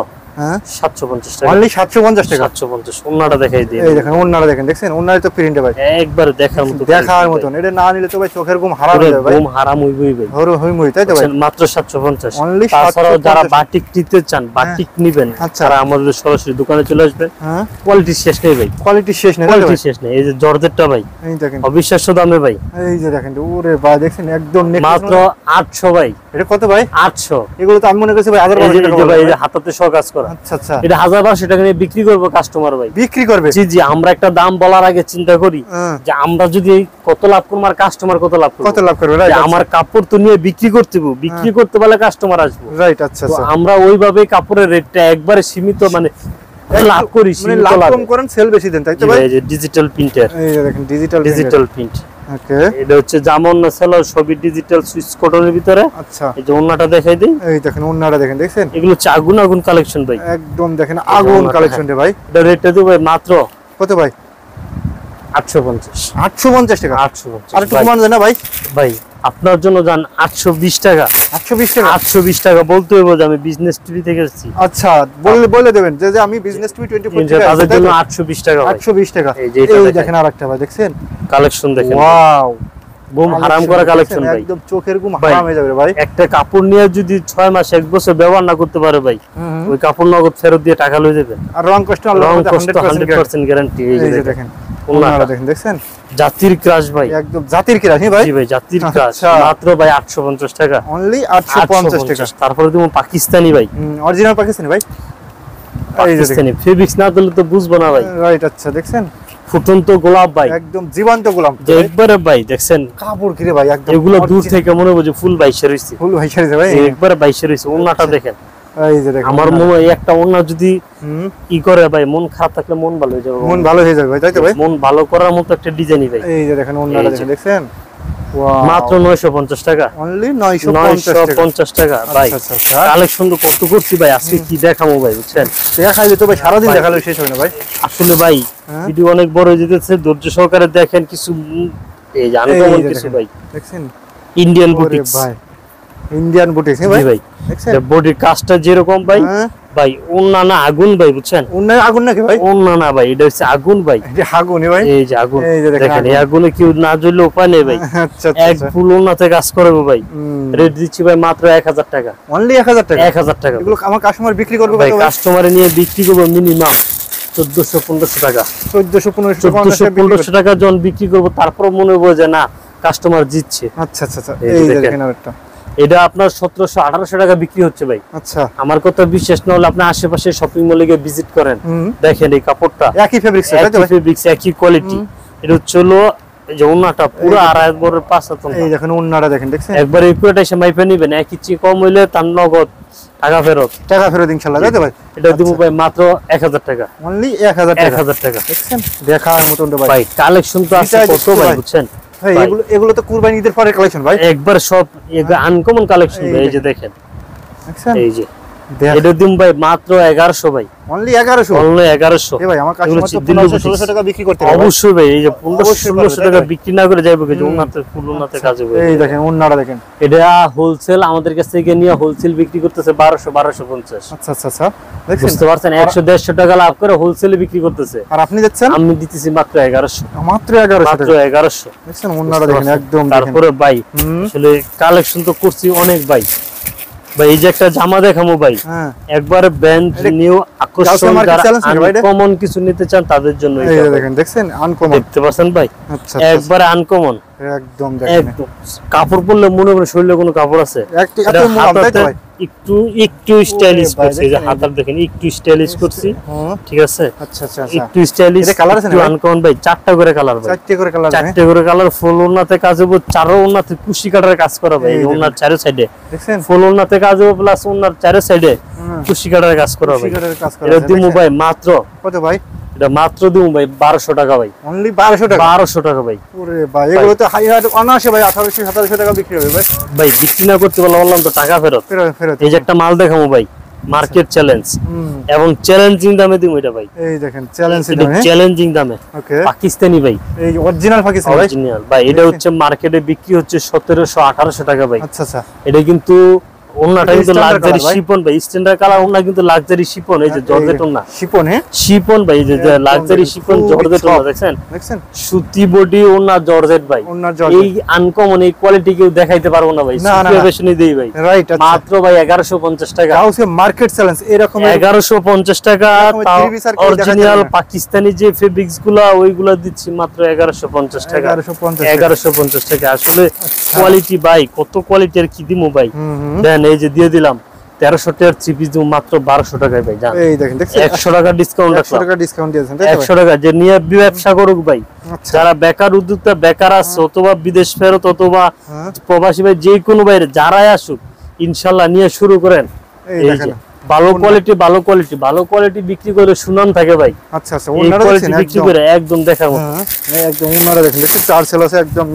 [SPEAKER 1] 750 টাকা, অনলি 750 টাকা। 750। ওন্নাটা দেখাই দিই, এই দেখেন ওন্নাটা দেখেন, দেখছেন ওন্নাটা তো প্রিন্টে ভাই একবার দেখার মতো, দেখার মতো। এটা না নিলে তো ভাই চোখের ঘুম হারাম হয়ে যাবে ভাই, ঘুম হারাম হইবই ভাই, হইবই, তাই তো ভাই। মাত্র 750, অনলি 750। যারা বাটিক নিতে চান, বাটিক নেবেন, তারা আমাদের সরাসরি দোকানে চলে আসবেন। কোয়ালিটি শেষ নেই ভাই, কোয়ালিটি শেষ নেই, কোয়ালিটি শেষ নেই। এই যে জর্জেটটা ভাই, এই দেখেন অবিশ্বাস্য দামে ভাই। এই যে দেখেন, ওরে ভাই দেখছেন একদম মাত্র 800 ভাই। এটা কত ভাই? 800। এগুলো তো আমি মনে করছি ভাই 1200 টাকা ভাই, এই যে হাতাতে সহ কাজ করা। আচ্ছা আচ্ছা, এটা 1200 টাকা নিয়ে বিক্রি করব কাস্টমার ভাই, বিক্রি করবে। জি জি, আমরা একটা দাম বলার আগে চিন্তা করি যে আমরা যদি কত লাভ করব, আর কাস্টমার কত লাভ করবে, কত লাভ করবে। রাইট, আমার কাপড় তো নিয়ে বিক্রি করতে হবে, বিক্রি করতে পারলে কাস্টমার আসবে। রাইট, আচ্ছা আচ্ছা। আমরা ওইভাবে কাপড়ের রেটটা একবারে সীমিত, মানে লাভ করি, লাভ কম করেন, সেল বেশি দেন, তাই তো ভাই? এই যে ডিজিটাল প্রিন্টার, এই দেখেন ডিজিটাল প্রিন্ট। ওকে, এটা হচ্ছে জামন না সেলর, সবই ডিজিটাল সুইচ কটনের ভিতরে। আচ্ছা, এই যে ওন্নাটা দেখাই দেই, এই দেখেন ওন্নাটা দেখেন, দেখছেন এগুলো হচ্ছে আগুন আগুন কালেকশন ভাই, একদম দেখেন আগুন কালেকশন রে ভাই। এটা রেটটা দেব ভাই মাত্র কত ভাই? 850। 850 টাকা, 850। আর একটু কমান দেন না ভাই? ভাই আপনার জন্য জান 820 টাকা। 820 টাকা, 820 টাকা বলতে হইব যে আমি বিজনেস টিভি থেকে এসেছি। আচ্ছা, বলে দেবেন যে আমি বিজনেস টিভি 24 থেকে তাদের জন্য 820 টাকা ভাই, 820 টাকা। এই যে এটা দেখেন, আরেকটা ভাই দেখছেন কালেকশন দেখেন, ওয়াও, ঘুম হারাম করা কালেকশন ভাই, একদম চোখের ঘুম হারাম হয়ে যাবে ভাই। একটা কাপড় নিয়ে যদি 6 মাস 1 বছর ব্যবহার না করতে পারে ভাই, ওই কাপড় নগদ ফেরত দিয়ে টাকা লয়ে যাবেন। আর রং কষ্ট আল্লাহর মধ্যে 100% গ্যারান্টি। এই যে দেখেন ওন্নাটা দেখেন, দেখছেন জাতির ক্রাশ ভাই, একদম জাতির ক্রাশ। হ্যাঁ ভাই, জি ভাই জাতির ক্রাশ, মাত্র ভাই 850 টাকা, অনলি 850 টাকা। তারপরে তুমি পাকিস্তানি ভাই, অরিজিনাল পাকিস্তানি ভাই, এই যে দেখেন ফেব্রিক্স না দিলে তো বুঝবো না ভাই। রাইট, আচ্ছা দেখছেন ফুটন্ত গোলাপ ভাই, একদম জীবন্ত গোলাপ একবারে ভাই। দেখছেন কাপড় কিরে ভাই, একদম এগুলো দূর থেকে মনে হবে যে ফুল বাইশে রইছে, ফুল বাইশে রইছে ভাই, একবারে বাইশে রইছে। ওন্নাটা দেখেন, এই যে দেখেন আমার মনে হয় একটা ওন্না যদি ই করে ভাই, মন খারাপ থাকলে মন ভালো হয়ে যাবে, মন ভালো হয়ে যাবে ভাই, তাই তো ভাই? মন ভালো করার মতো একটা ডিজাইনই ভাই। এই যে দেখেন ওন্নাটা দেখেন, দেখছেন মাত্র 950 টাকা,
[SPEAKER 2] অনলি 950
[SPEAKER 1] টাকা ভাই। কালেকশন তো কত করছি ভাই, আজকে কি দেখাবো ভাই বুঝছেন,
[SPEAKER 2] দেখাইলে তো ভাই সারা দিন দেখালে শেষ হবে না ভাই।
[SPEAKER 1] আসলে ভাই ভিডিও অনেক বড় হয়ে যেতেছে, ধৈর্য সহকারে দেখেন। কিছু এই জানেন কেমন কিছু ভাই,
[SPEAKER 2] দেখছেন
[SPEAKER 1] ইন্ডিয়ান বুটিক্স
[SPEAKER 2] ভাই, ইন্ডিয়ান বুটিক্স ভাই
[SPEAKER 1] ভাই। দেখছেন বডির কাজটা যেরকম ভাই, ভাই ওন্না আগুন ভাই বুঝছেন,
[SPEAKER 2] ওন্না আগুন নাকি ভাই?
[SPEAKER 1] ওন্না না ভাই, এটা হচ্ছে আগুন ভাই,
[SPEAKER 2] এটা আগুনই ভাই,
[SPEAKER 1] এই যে আগুন দেখেন। এই আগুনে কি না জ্বললে উপায় নেই ভাই।
[SPEAKER 2] আচ্ছা
[SPEAKER 1] এক ফুল ওন্নাতে কাজ করবে ভাই, রেট দিচ্ছি ভাই মাত্র 1000 টাকা,
[SPEAKER 2] অনলি 1000 টাকা,
[SPEAKER 1] 1000 টাকা।
[SPEAKER 2] এগুলো আমার কাস্টমার বিক্রি করবে
[SPEAKER 1] ভাই, কাস্টমারে নিয়ে বিক্রি করব মিনিমাম 1400-1500 টাকা, 1400-1500 টাকা জন বিক্রি করব, তারপর মনে হবে যে না কাস্টমার জিতছে।
[SPEAKER 2] আচ্ছা আচ্ছা আচ্ছা, এই দেখেন আরেকটা,
[SPEAKER 1] এটা আপনার 1700-1800 টাকা বিক্রি হচ্ছে ভাই।
[SPEAKER 2] আচ্ছা,
[SPEAKER 1] আমার কথা বিশ্বাস না হলে আপনি আশেপাশে শপিং মলে গিয়ে ভিজিট করেন, দেখেন এই কাপড়টা
[SPEAKER 2] একই ফেব্রিক্স,
[SPEAKER 1] একই কোয়ালিটি। এটা হচ্ছে হলো এই যে ওন্নাটা পুরো আড়াই বরের 5 হাত,
[SPEAKER 2] এই দেখেন ওন্নাটা দেখেন, দেখছেন
[SPEAKER 1] একবার একুরেট এসে মাইপে নিবেন, এক ইঞ্চি কম হইলে তার নগদ টাকা ফেরত ইনশাআল্লাহ, তাই তো ভাই? এটা দিব ভাই মাত্র 1000 টাকা,
[SPEAKER 2] অনলি 1000 টাকা,
[SPEAKER 1] 1000 টাকা।
[SPEAKER 2] দেখছেন দেখার মতন তো
[SPEAKER 1] ভাই কালেকশন তো আছে কত ভাই বুঝছেন
[SPEAKER 2] ভাই, এগুলো তো কুরবানি ঈদের পরে কালেকশন ভাই,
[SPEAKER 1] একবার সব আনকমন কালেকশন ভাই। এই যে দেখেন,
[SPEAKER 2] দেখছেন
[SPEAKER 1] এই যে এটা দিম ভাই মাত্র 1100 ভাই,
[SPEAKER 2] অনলি 1100,
[SPEAKER 1] অনলি 1100।
[SPEAKER 2] এ ভাই আমার কাস্টমার তো 1500-1600 টাকা বিক্রি করতে পারে
[SPEAKER 1] অবশ্যই ভাই। এই যে 1500-1600 টাকা বিক্রি না করে যাইবো কিছু ওন্নাতে ফুল ওন্নাতে কাজে ভাই।
[SPEAKER 2] এই দেখেন ওন্নাটা দেখেন,
[SPEAKER 1] এটা হোলসেল আমাদের কাছ থেকে নিয়ে হোলসেল বিক্রি করতেছে 1200-1250।
[SPEAKER 2] আচ্ছা আচ্ছা আচ্ছা, দেখছেন
[SPEAKER 1] বুঝতে পারছেন, 100-150 টাকা লাভ করে হোলসেলে বিক্রি করতেছে,
[SPEAKER 2] আর আপনি দিচ্ছেন?
[SPEAKER 1] আমি দিতেছি মাত্র 1100,
[SPEAKER 2] মাত্র 1100,
[SPEAKER 1] দেখছেন
[SPEAKER 2] ওন্নাটা দেখেন একদম।
[SPEAKER 1] তারপরে ভাই আসলে কালেকশন তো করছি অনেক ভাই। ভাই এই যে একটা জামা দেখামু ভাই, একবারে ব্র্যান্ড নিউ আকর্ষণ, যারা আনকমন কিছু নিতে চান তাদের জন্য।
[SPEAKER 2] এই দেখেন, দেখছেন আনকমন,
[SPEAKER 1] দেখতে পাচ্ছেন ভাই,
[SPEAKER 2] আচ্ছা
[SPEAKER 1] একবারে আনকমন
[SPEAKER 2] একদম। দেখেন
[SPEAKER 1] একদম কাপড় পরলে মনে করে শরীরে কোনো কাপড় আছে, একটু একটু স্টাইলিশ করছি, যে হাতার দেখেন একটু স্টাইলিশ করছি, ঠিক আছে?
[SPEAKER 2] আচ্ছা আচ্ছা,
[SPEAKER 1] একটু স্টাইলিশ, কালার আছে না আনকমন ভাই, 4টা করে কালার ভাই, 4টে করে কালার। ফুল ওন্নাতে কাজ হবে, চারো ওন্নাতে কুশি কাটার কাজ করা ভাই, ওন্নার চারো সাইডে
[SPEAKER 2] দেখছেন
[SPEAKER 1] ফুল ওন্নাতে কাজ হবে, প্লাস ওন্নার চারো সাইডে কুশি কাটার কাজ করা ভাই। এটা দিমু ভাই মাত্র
[SPEAKER 2] কত ভাই?
[SPEAKER 1] এটা মাত্র দিমু ভাই 1200 টাকা ভাই,
[SPEAKER 2] অনলি 1200 টাকা,
[SPEAKER 1] 1200 টাকা ভাই।
[SPEAKER 2] ওরে ভাই এগুলো তো হাই হাই অনায়াসে ভাই 1800-1700 টাকা বিক্রি হবে ভাই।
[SPEAKER 1] ভাই বিক্রি না করতে বললাম তো টাকা ফেরত। এই যে একটা মাল দেখামু ভাই, মার্কেট চ্যালেঞ্জ এবং চ্যালেঞ্জিং দামে দিমু এটা ভাই।
[SPEAKER 2] এই দেখেন চ্যালেঞ্জিং দামে,
[SPEAKER 1] চ্যালেঞ্জিং দামে,
[SPEAKER 2] ওকে
[SPEAKER 1] পাকিস্তানি ভাই,
[SPEAKER 2] এই অরিজিনাল পাকিস্তানি ভাই,
[SPEAKER 1] অরিজিনাল ভাই। এটা হচ্ছে মার্কেটে বিক্রি হচ্ছে 1700-1800 টাকা ভাই।
[SPEAKER 2] আচ্ছা আচ্ছা,
[SPEAKER 1] এটা কিন্তু ওন্নাটা কিন্তু লাক্সারি শিপন ভাই, স্ট্যান্ডার্ড কালার ওন্না কিন্তু লাক্সারি শিপন। এই যে জর্জেট ওন্না,
[SPEAKER 2] শিপন, হ্যাঁ
[SPEAKER 1] শিপন ভাই, এই যে লাক্সারি শিপন জর্জেট ওন্না, দেখছেন
[SPEAKER 2] দেখছেন
[SPEAKER 1] সুতি বডি ওন্না জর্জেট ভাই। এই আনকমন এই কোয়ালিটি কেউ দেখাইতে পারবো না ভাই, সিচুয়েশনই দেই ভাই।
[SPEAKER 2] রাইট,
[SPEAKER 1] মাত্র ভাই 1150 টাকা,
[SPEAKER 2] হাউসে মার্কেট চ্যালেঞ্জ এরকম
[SPEAKER 1] 1150 টাকা। তাও অরিজিনাল পাকিস্তানি যে ফেব্রিক্স গুলা ওইগুলা দিচ্ছি মাত্র 1150 টাকা, 1150 টাকা। আসলে কোয়ালিটি ভাই, কত কোয়ালিটি আর কি দিমু ভাই। দেন এই যে দিয়ে দিলাম 1300 টাকার থ্রি পিস দিমু মাত্র 1200 টাকায় ভাই। জান এই দেখেন, দেখছেন 100 টাকা ডিসকাউন্ট, 100 টাকা ডিসকাউন্ট দিয়েছেন, 100 টাকা যে নিয়ে ব্যবসা করুক ভাই। যারা বেকার উদ্যোক্তা, বেকার আছে অথবা বিদেশ ফেরত অথবা প্রবাসী ভাই, যে কোনো বাইরে যারাই আসুক ইনশাআল্লাহ নিয়ে শুরু করেন। এই দেখেন ভালো কোয়ালিটি, ভালো কোয়ালিটি, ভালো কোয়ালিটি বিক্রি করে সুনাম থাকে ভাই। আচ্ছা আচ্ছা, ওনারা দেখেন বিক্রি করে একদম দেখাবো, একদম ওনারা দেখেন, দেখেন চার সেল আছে একদম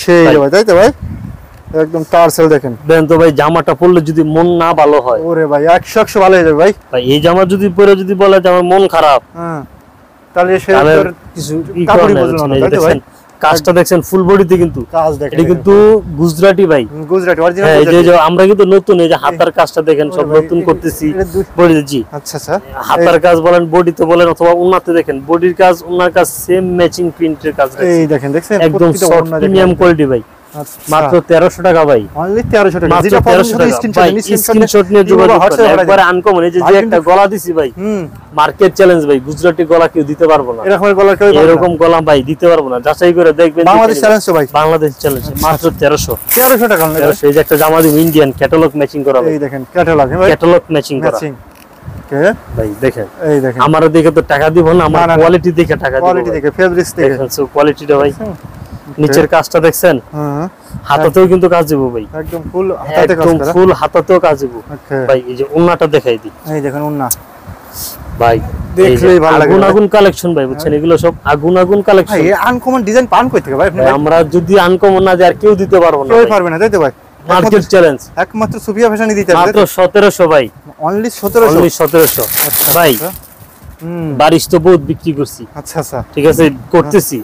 [SPEAKER 1] সেই ভাই, তাই তো ভাই একদম টার সেল দেখেন। দেন তো ভাই জামাটা পরলে যদি মন না ভালো হয়, ওরে ভাই 100 ভালো হয়ে যাবে ভাই। ভাই এই জামা যদি পরে যদি বলে যে আমার মন খারাপ, তাহলে সে কিছু কাপড়ই বুঝলো না, তাই তো ভাই। কাজটা দেখছেন ফুল বডিতে, কিন্তু কাজ দেখেন এটা কিন্তু গুজরাটি ভাই, গুজরাটি অরিজিনাল। এই যে আমরা কিন্তু নতুন, এই যে হাতার কাজটা দেখেন সব নতুন করতেছি বডিতে। জি আচ্ছা আচ্ছা, হাতার কাজ বলেন, বডিতে বলেন অথবা ওন্নাতে দেখেন, বডির কাজ ওন্নার কাজ সেম ম্যাচিং প্রিন্টের কাজ। এই দেখেন, দেখছেন একদম সফট প্রিমিয়াম কোয়ালিটি ভাই, মাত্র 1300 টাকা ভাই, অনলি 1300 টাকা। যেটা 1300 টাকা স্ক্রিনশট নিয়ে যোগাযোগ করুন। একবারে আনকমন, এই যে একটা গলা দিছি ভাই, মার্কেট চ্যালেঞ্জ ভাই, গুজরাটি গলা কেউ দিতে পারবো না, এরকম গলা কেউ, এরকম গলা ভাই দিতে পারবো না। যাচাই করে দেখবেন, বাংলাদেশ চ্যালেঞ্জ তো ভাই, বাংলাদেশ চ্যালেঞ্জ মাত্র 1300 টাকা। এই যে একটা জামা দিই ইন্ডিয়ান ক্যাটালগ ম্যাচিং করা, এই দেখেন ক্যাটালগ, ক্যাটালগ ম্যাচিং করা ভাই। দেখেন এই দেখেন, আমার দেখে তো টাকা দিব না, আমার কোয়ালিটি দেখে টাকা দিব, কোয়ালিটি দেখে ফেব্রিক্স দেখে, সো কোয়ালিটিটা ভাই। নিচের কাজটা দেখছেন, হাতাতেও কিন্তু কাজ দিব ভাই, একদম ফুল হাতাতে কাজ করা, ফুল হাতাতেও কাজ দিব ভাই। এই যে ওন্নাটা দেখাই দিই, এই দেখেন ওন্না ভাই
[SPEAKER 2] দেখলেই ভালো লাগে।
[SPEAKER 1] আগুন কালেকশন ভাই, বুঝছেন এগুলো সব আগুন কালেকশন।
[SPEAKER 2] ভাই আনকমন ডিজাইন পান কই থেকে ভাই আপনি?
[SPEAKER 1] আমরা যদি আনকমন না দেই আর কেউ দিতে পারবো না,
[SPEAKER 2] কেউ পারবে না, তাই তো ভাই?
[SPEAKER 1] Market challenge.
[SPEAKER 2] একমাত্র সুফিয়া ফ্যাশনই দিতে পারবে।
[SPEAKER 1] মাত্র 1700 ভাই,
[SPEAKER 2] অনলি 1700।
[SPEAKER 1] অনলি 1700 ভাই। বারিশ তো বহুত বিক্রি করছি।
[SPEAKER 2] আচ্ছা আচ্ছা,
[SPEAKER 1] ঠিক আছে, করতেছি।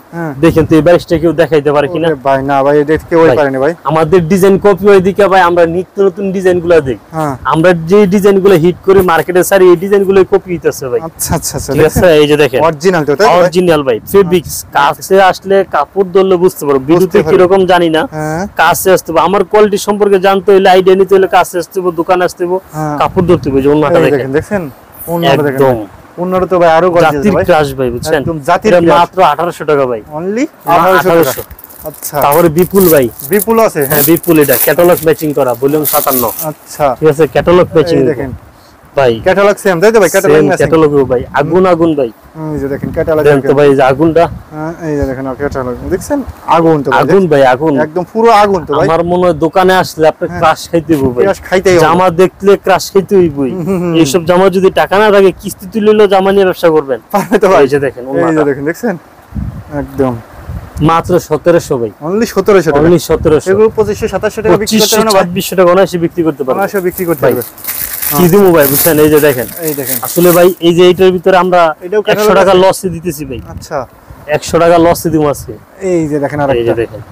[SPEAKER 1] দেখেন তো এই বারিশটা কেউ দেখাইতে পারে কিনা?
[SPEAKER 2] ভাই না ভাই, এটা কেউই পারেনি ভাই।
[SPEAKER 1] আমাদের ডিজাইন কপি হয় দিকে ভাই, আমরা নিত্য নতুন ডিজাইন গুলা দেই। আমরা যে ডিজাইন গুলো হিট করে মার্কেটে সারি, এই ডিজাইন গুলো কপি হইতাছে ভাই।
[SPEAKER 2] আচ্ছা আচ্ছা আচ্ছা,
[SPEAKER 1] ঠিক আছে, এই যে দেখেন
[SPEAKER 2] অরিজিনাল তো, তাই
[SPEAKER 1] অরিজিনাল ভাই। ফেব্রিক্স কাছে আসলে কাপড় ধরলে বুঝতে পারো, ভিডিওতে কি রকম জানি না, কাছে আসতে হবে। আমার কোয়ালিটি সম্পর্কে জানতে হইলে, আইডিয়া নিতে হইলে কাছে আসতে হবে, দোকানে আসতে হবে, কাপড় ধরতে হবে। যে অন্যটা দেখেন,
[SPEAKER 2] দেখেন অন্যটা দেখেন
[SPEAKER 1] একদম
[SPEAKER 2] অন্যটা তো ভাই আরো গর্জিয়াস
[SPEAKER 1] জাতির
[SPEAKER 2] ভাই।
[SPEAKER 1] ক্রাশ ভাই, বুঝছেন
[SPEAKER 2] একদম জাতির
[SPEAKER 1] মাত্র 1800 টাকা ভাই,
[SPEAKER 2] অনলি 1800 টাকা। আচ্ছা,
[SPEAKER 1] তারপরে বিপুল ভাই,
[SPEAKER 2] বিপুল আছে।
[SPEAKER 1] হ্যাঁ বিপুল, এটা ক্যাটালগ ম্যাচিং করা, ভলিউম 57।
[SPEAKER 2] আচ্ছা,
[SPEAKER 1] ঠিক আছে, ক্যাটালগ ম্যাচিং
[SPEAKER 2] দেখেন
[SPEAKER 1] ভাই,
[SPEAKER 2] ক্যাটালগ সেম, তাই তো ভাই? ক্যাটালগ ম্যাচিং,
[SPEAKER 1] ক্যাটালগ ভাই, আগুন ভাই।
[SPEAKER 2] এই যে দেখেন ক্যাটালগ
[SPEAKER 1] দেন তো ভাই, যে আগুনটা,
[SPEAKER 2] এই যে দেখেন ক্যাটালগ দেখছেন, আগুন তো
[SPEAKER 1] আগুন ভাই, আগুন
[SPEAKER 2] একদম পুরো আগুন তো ভাই।
[SPEAKER 1] আমার মনে হয় দোকানে আসলে আপনি ক্রাশ খাইতে হবে ভাই,
[SPEAKER 2] ক্রাশ খাইতেই হবে।
[SPEAKER 1] জামা দেখলে ক্রাশ খাইতে হইবই। এইসব জামা যদি টাকা না থাকে, কিস্তি তুললেও জামা নিয়ে ব্যবসা করবেন,
[SPEAKER 2] পারবে তো ভাই।
[SPEAKER 1] এই যে দেখেন,
[SPEAKER 2] এই যে দেখেন, দেখছেন একদম
[SPEAKER 1] মাত্র 1700 ভাই,
[SPEAKER 2] অনলি 1700 টাকা।
[SPEAKER 1] অনলি 1700।
[SPEAKER 2] এগুলো 2500 2700 টাকা বিক্রি করতে পারবে না ভাই?
[SPEAKER 1] 2500 টাকা অনায়াসে বিক্রি করতে পারবে,
[SPEAKER 2] অনায়াসে বিক্রি করতে পারবে।
[SPEAKER 1] কি দিমু ভাই, বুঝছেন এই যে দেখেন,
[SPEAKER 2] এই দেখেন
[SPEAKER 1] আসলে ভাই এই যে এইটার ভিতরে আমরা
[SPEAKER 2] এটাও
[SPEAKER 1] 100 টাকা লসে দিতেছি ভাই।
[SPEAKER 2] আচ্ছা,
[SPEAKER 1] 100 টাকা লসে দিমু আজকে।
[SPEAKER 2] এই যে দেখেন
[SPEAKER 1] এই যে
[SPEAKER 2] আরেকটা,
[SPEAKER 1] দেখেন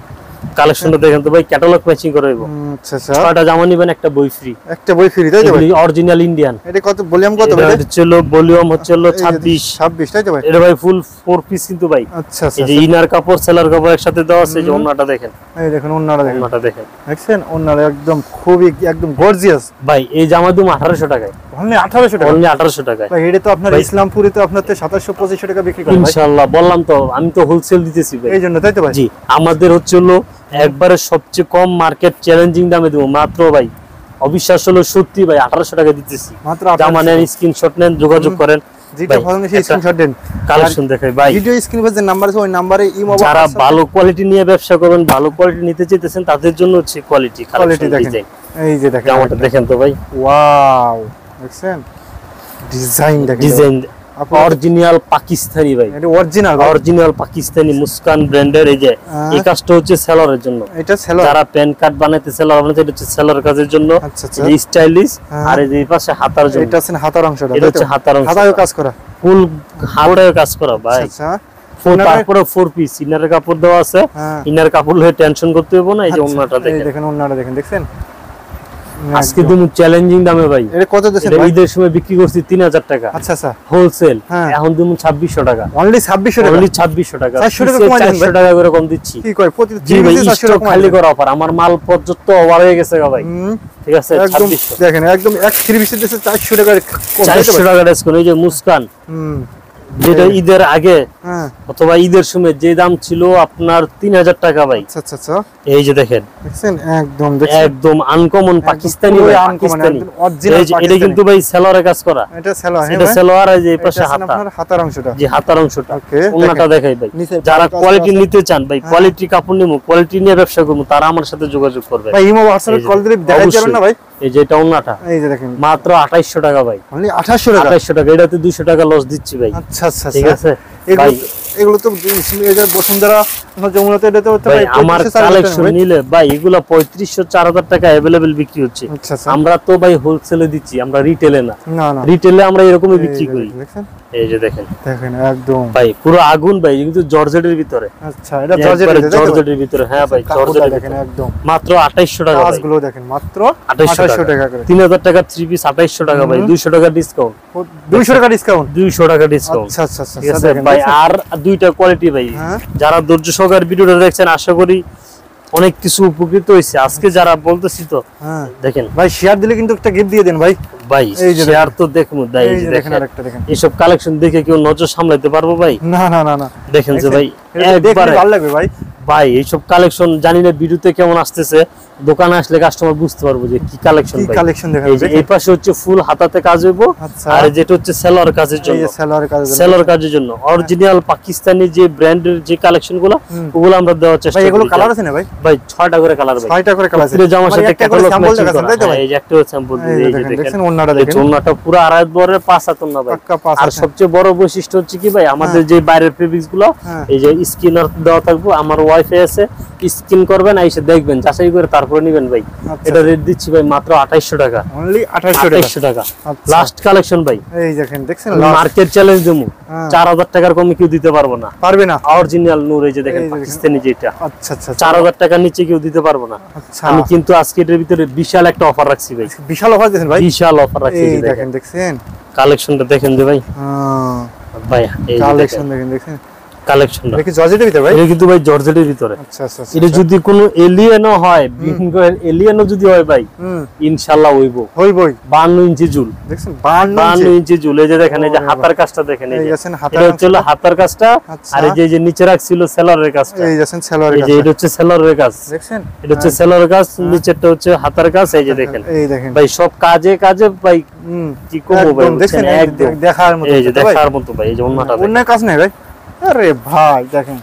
[SPEAKER 1] কালেকশনটা দেখেন তো ভাই, ক্যাটালগ ম্যাচিং করে হইব।
[SPEAKER 2] আচ্ছা আচ্ছা,
[SPEAKER 1] 6টা জামা নিবেন, একটা বই ফ্রি।
[SPEAKER 2] একটা বই ফ্রি, তাই তো ভাই?
[SPEAKER 1] Original Indian.
[SPEAKER 2] এটা কত ভলিউম, কত ভাই?
[SPEAKER 1] এটা হচ্ছে ভলিউম হচ্ছে 26,
[SPEAKER 2] 26, তাই তো ভাই?
[SPEAKER 1] এটা ভাই ফুল 4 পিস কিন্তু ভাই।
[SPEAKER 2] আচ্ছা আচ্ছা,
[SPEAKER 1] এই যে ইনার কাপড় সেলার কাপড় একসাথে দেওয়া আছে। যে ওন্নাটা দেখেন,
[SPEAKER 2] এই দেখেন ওন্নাটা দেখেন,
[SPEAKER 1] ওন্নাটা দেখেন,
[SPEAKER 2] দেখছেন ওন্নাটা একদম খুবই একদম গর্জিয়াস
[SPEAKER 1] ভাই। এই জামা দিমু 1800 টাকায়,
[SPEAKER 2] অনলি 1800 টাকা।
[SPEAKER 1] অনলি 1800 টাকায়
[SPEAKER 2] ভাই এটা তো আপনার ইসলামপুরে তো আপনার 2700 টাকা বিক্রি করেন ভাই।
[SPEAKER 1] ইনশাআল্লাহ, বললাম তো আমি তো হোলসেল দিতেছি ভাই,
[SPEAKER 2] এই জন্য, তাই তো ভাই?
[SPEAKER 1] জি। আমাদের হচ্ছে হলো একবারে সবচেয়ে কম মার্কেট চ্যালেঞ্জিং দামে দেবো মাত্র ভাই, অবিশ্বাস হলো সত্যি ভাই, 1800 টাকা দিতেছি।
[SPEAKER 2] মাত্র
[SPEAKER 1] জামা নেন, স্ক্রিনশট নেন, যোগাযোগ করেন।
[SPEAKER 2] যেটা ভালো লাগে স্ক্রিনশট দেন,
[SPEAKER 1] কালেকশন দেখাই ভাই।
[SPEAKER 2] ভিডিও স্ক্রিনে যে নাম্বার আছে ওই নম্বরে ইমো,
[SPEAKER 1] যারা ভালো কোয়ালিটি নিয়ে ব্যবসা করবেন, ভালো কোয়ালিটি নিতে চাইতেছেন, তাদের জন্য হচ্ছে কোয়ালিটি
[SPEAKER 2] কোয়ালিটি
[SPEAKER 1] কালেকশন
[SPEAKER 2] দেখেন। এই যে দেখেন
[SPEAKER 1] জামাটা দেখেন তো ভাই,
[SPEAKER 2] ওয়াও, দেখছেন ডিজাইন দেখেন,
[SPEAKER 1] ডিজাইন অরিজিনাল পাকিস্তানি ভাই,
[SPEAKER 2] এটা অরিজিনাল
[SPEAKER 1] অরিজিনাল পাকিস্তানি মুস্কান ব্র্যান্ডের। এই যে এই কাজটা হচ্ছে সেলরের জন্য,
[SPEAKER 2] এটা সেলর,
[SPEAKER 1] যারা প্যান কার্ড বানাইতে সেলর বানাইতে, এটা হচ্ছে সেলর কাজের জন্য।
[SPEAKER 2] আচ্ছা আচ্ছা,
[SPEAKER 1] এই স্টাইলিশ। আর এই যে এই পাশে হাতার জন্য,
[SPEAKER 2] এটা আছে হাতার অংশটা,
[SPEAKER 1] এটা হচ্ছে হাতার অংশ,
[SPEAKER 2] হাতায়ও কাজ করা,
[SPEAKER 1] ফুল হাতায়ও কাজ করা ভাই।
[SPEAKER 2] আচ্ছা,
[SPEAKER 1] তারপরে 4 পিস ইনারের কাপড় দেওয়া আছে, ইনার কাপড় হয়ে টেনশন করতে হবে না। এই যে ওন্নাটা
[SPEAKER 2] এই
[SPEAKER 1] দেখেন,
[SPEAKER 2] দেখেন ওন্নাটা দেখেন, দেখছেন
[SPEAKER 1] আজকে দিমু চ্যালেঞ্জিং দামে ভাই।
[SPEAKER 2] এটা কত দিছেন
[SPEAKER 1] এটা
[SPEAKER 2] ভাই?
[SPEAKER 1] ঈদের সময় বিক্রি করছি 3000 টাকা,
[SPEAKER 2] আচ্ছা আচ্ছা,
[SPEAKER 1] হোলসেল। এখন দিমু 2600 টাকা,
[SPEAKER 2] অনলি 2600 টাকা,
[SPEAKER 1] অনলি 2600 টাকা,
[SPEAKER 2] 400 টাকা কমাই দেন ভাই।
[SPEAKER 1] 400 টাকা করে কম দিচ্ছি।
[SPEAKER 2] কি কয় প্রতি
[SPEAKER 1] জি ভাই,
[SPEAKER 2] 400
[SPEAKER 1] স্টক
[SPEAKER 2] টাকা
[SPEAKER 1] খালি করা অফার, আমার মাল পর্যন্ত ওভার হয়ে গেছে গা ভাই। ঠিক আছে,
[SPEAKER 2] একদম
[SPEAKER 1] 2600
[SPEAKER 2] দেখেন, একদম এক 3 পিসের দিছে 400 টাকা কম,
[SPEAKER 1] 400 টাকা ডিসকাউন্ট। এই যে মুস্কান, যেটা ঈদের আগে অথবা ঈদের সময় যে দাম ছিল আপনার 3000 টাকা ভাই।
[SPEAKER 2] আচ্ছা আচ্ছা আচ্ছা,
[SPEAKER 1] এই যে দেখেন,
[SPEAKER 2] দেখছেন একদম, দেখছেন
[SPEAKER 1] একদম আনকমন পাকিস্তানি ভাই, পাকিস্তানি।
[SPEAKER 2] অরিজিনাল
[SPEAKER 1] এটা কিন্তু ভাই সেলরে কাজ করা,
[SPEAKER 2] এটা সেলর,
[SPEAKER 1] এটা সেলর। এই যে এই পাশে হাতা,
[SPEAKER 2] আপনার হাতার অংশটা,
[SPEAKER 1] যে হাতার অংশটা,
[SPEAKER 2] ওকে
[SPEAKER 1] ওন্নাটা দেখাই ভাই। যারা কোয়ালিটি নিতে চান ভাই, কোয়ালিটি কাপড় নিমু, কোয়ালিটি নিয়ে ব্যবসা করবো, তারা আমার সাথে যোগাযোগ করবে
[SPEAKER 2] ভাই। ইমো হোয়াটসঅ্যাপে কল দিলে দেখাই যাবেন না ভাই?
[SPEAKER 1] এই যে এটা ওন্নাটা,
[SPEAKER 2] এই যে দেখেন
[SPEAKER 1] মাত্র 2800 টাকা ভাই,
[SPEAKER 2] অনলি 2800 টাকা,
[SPEAKER 1] 2800 টাকা। এটাতে 200 টাকা লস দিচ্ছি ভাই।
[SPEAKER 2] আচ্ছা আচ্ছা,
[SPEAKER 1] ঠিক আছে ভাই।
[SPEAKER 2] এগুলো তো এটা বসুন্ধরা যমুনাতে, এটা তো
[SPEAKER 1] ভাই আমার কালেকশন নিলে ভাই এগুলা 3500 4000 টাকা अवेलेबल বিক্রি হচ্ছে।
[SPEAKER 2] আচ্ছা আচ্ছা,
[SPEAKER 1] আমরা তো ভাই হোলসেলে দিচ্ছি, আমরা রিটেলে না।
[SPEAKER 2] না না,
[SPEAKER 1] রিটেলে আমরা এরকমই বিক্রি করি।
[SPEAKER 2] দেখেন,
[SPEAKER 1] এই যে দেখেন,
[SPEAKER 2] দেখেন একদম
[SPEAKER 1] ভাই পুরো আগুন ভাই, কিন্তু জর্জেটের ভিতরে।
[SPEAKER 2] আচ্ছা, এটা জর্জেটের
[SPEAKER 1] ভিতরে, হ্যাঁ ভাই জর্জেটের
[SPEAKER 2] দেখেন একদম,
[SPEAKER 1] মাত্র 2800 টাকা ভাই।
[SPEAKER 2] কাজগুলো দেখেন মাত্র
[SPEAKER 1] 2800
[SPEAKER 2] টাকা করে,
[SPEAKER 1] 3000 টাকা 3 পিস 2800 টাকা ভাই, 200 টাকা ডিসকাউন্ট,
[SPEAKER 2] 200 টাকা ডিসকাউন্ট,
[SPEAKER 1] 200 টাকা ডিসকাউন্ট।
[SPEAKER 2] আচ্ছা আচ্ছা আচ্ছা,
[SPEAKER 1] ঠিক আছে ভাই। আর দুইটা কোয়ালিটি ভাই, যারা ধৈর্য সহকারে ভিডিওটা দেখছেন, আশা করি অনেক কিছু উপকৃত হইছে আজকে। যারা বলতেছি তো দেখেন
[SPEAKER 2] ভাই, শেয়ার দিলে কিন্তু একটা গিফট দিয়ে দেন ভাই।
[SPEAKER 1] ভাই শেয়ার তো দেখমু ভাই,
[SPEAKER 2] এই যে দেখেন আরেকটা দেখেন,
[SPEAKER 1] এইসব কালেকশন দেখে কেউ নজর সামলাতে পারবো ভাই?
[SPEAKER 2] না না না না,
[SPEAKER 1] দেখেন যে ভাই
[SPEAKER 2] একবারে ভালো লাগবে ভাই।
[SPEAKER 1] ভাই এইসব কালেকশন জানি না ভিডিওতে কেমন আসতেছে, দোকানে আসলে কাস্টমার বুঝতে পারবো যে কি কালেকশন ভাই।
[SPEAKER 2] কালেকশন দেখেন
[SPEAKER 1] এই পাশে হচ্ছে ফুল হাতাতে কাজ হইবো, আর যেটা হচ্ছে সেলর কাজের জন্য, সেলর কাজের জন্য অরিজিনাল পাকিস্তানি যে ব্র্যান্ডের যে কালেকশনগুলো ওগুলো আমরা দেওয়ার চেষ্টা করি।
[SPEAKER 2] এগুলো কালার আছে না ভাই?
[SPEAKER 1] ভাই 6টা করে কালার ভাই,
[SPEAKER 2] 6টা করে কালার আছে।
[SPEAKER 1] পুরো জামার সাথে ক্যাটালগ ম্যাচিং করা। এই যে একটা স্যাম্পল এই যে দেখেন
[SPEAKER 2] ওন্নাটা দেখেন,
[SPEAKER 1] ওন্নাটা পুরো আড়াই বরের 5 হাত ওন্না ভাই। আর সবচেয়ে বড় বৈশিষ্ট্য হচ্ছে কি ভাই, আমাদের যে বাইরের ফেব্রিক্স গুলো এই যে স্ক্রিনার দেওয়া থাকবে, আমার ওয়াইফাই আছে, স্ক্রিন করবেন এসে দেখবেন, যাচাই করে তারপরে নেবেন ভাই। এটা রেট দিচ্ছি ভাই মাত্র 2800 টাকা,
[SPEAKER 2] অনলি 2800
[SPEAKER 1] টাকা। লাস্ট কালেকশন ভাই,
[SPEAKER 2] এই দেখেন দেখছেন
[SPEAKER 1] মার্কেট চ্যালেঞ্জ দেবো, 4000 টাকার কমে কেউ দিতে পারবো না,
[SPEAKER 2] পারবে না।
[SPEAKER 1] অরিজিনাল নূর এই যে দেখেন পাকিস্তানি যেটা,
[SPEAKER 2] আচ্ছা আচ্ছা
[SPEAKER 1] 4000 টাকার নিচে কেউ দিতে পারবো না। আমি কিন্তু আজকে এর ভিতরে বিশাল একটা অফার রাখছি ভাই,
[SPEAKER 2] বিশাল অফার দিয়েছেন ভাই,
[SPEAKER 1] বিশাল অফার রাখছি।
[SPEAKER 2] এই দেখেন দেখছেন
[SPEAKER 1] কালেকশনটা দেখেন যে ভাই, ভাই এই
[SPEAKER 2] কালেকশন দেখেন দেখেন
[SPEAKER 1] কালেকশনটা
[SPEAKER 2] দেখি জর্জেটের ভিতরে ভাই,
[SPEAKER 1] এটা কিন্তু ভাই জর্জেটের ভিতরে।
[SPEAKER 2] আচ্ছা আচ্ছা
[SPEAKER 1] এটা যদি কোনো এলিয়েনও হয়, এলিয়েনও যদি হয় ভাই ইনশাআল্লাহ হইবো,
[SPEAKER 2] হইবই।
[SPEAKER 1] 52 ইঞ্চি ঝুল
[SPEAKER 2] দেখছেন
[SPEAKER 1] 52 ইঞ্চি ঝুল। এই যে দেখেন এই যে হাতার কাজটা দেখেন, এই যে এটা হচ্ছে হাতার কাজটা, আর এই যে নিচে রাখছিল সেলরের কাজটা,
[SPEAKER 2] এই দেখেন সেলরের কাজ,
[SPEAKER 1] এই যে এটা হচ্ছে সেলরের কাজ
[SPEAKER 2] দেখছেন,
[SPEAKER 1] এটা হচ্ছে সেলরের কাজ, নিচেরটা হচ্ছে হাতার কাজ। এই যে দেখেন,
[SPEAKER 2] এই দেখেন
[SPEAKER 1] ভাই সব কাজে কাজে ভাই কি করব ভাই, দেখেন একদম
[SPEAKER 2] দেখার মতো,
[SPEAKER 1] এই যে দেখার মতো ভাই। এই যে ওন্নাটা
[SPEAKER 2] অন্য কাজ নাই ভাই, আরে ভাই দেখেন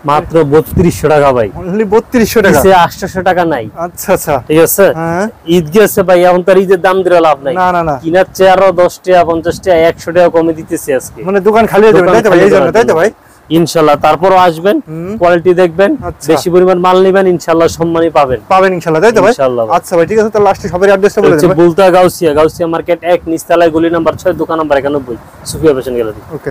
[SPEAKER 1] মাত্র 3200 টাকা ভাই,
[SPEAKER 2] অনলি 3200 টাকা,
[SPEAKER 1] 800 টাকা নাই।
[SPEAKER 2] আচ্ছা আচ্ছা
[SPEAKER 1] ঠিক আছে, ঈদ গেছে ভাই, এখন তার ঈদের দাম দিলে লাভ নাই।
[SPEAKER 2] না না না,
[SPEAKER 1] কিনার চেয়ে আরো 10 টাকা 50 টাকা 100 টাকা কমে দিতেছি আজকে,
[SPEAKER 2] মানে দোকান খালি হয়ে যাবে তাই তো ভাই, এই জন্য তাই তো ভাই।
[SPEAKER 1] ইনশাআল্লাহ তারপরও আসবেন, কোয়ালিটি দেখবেন, বেশি পরিমাণ মাল নেবেন, ইনশাআল্লাহ সম্মানই পাবেন,
[SPEAKER 2] ইনশাআল্লাহ তাই তো ভাই। আচ্ছা ভাই ঠিক আছে, তাহলে লাস্টে সবার অ্যাড্রেসটা বলে দেন।
[SPEAKER 1] বুলতা গাউসিয়া মার্কেট 1 নিচতলায় গলি নাম্বার 6 দোকান নাম্বার 91 সুফিয়া ফ্যাশন গ্যালারি।
[SPEAKER 2] ওকে।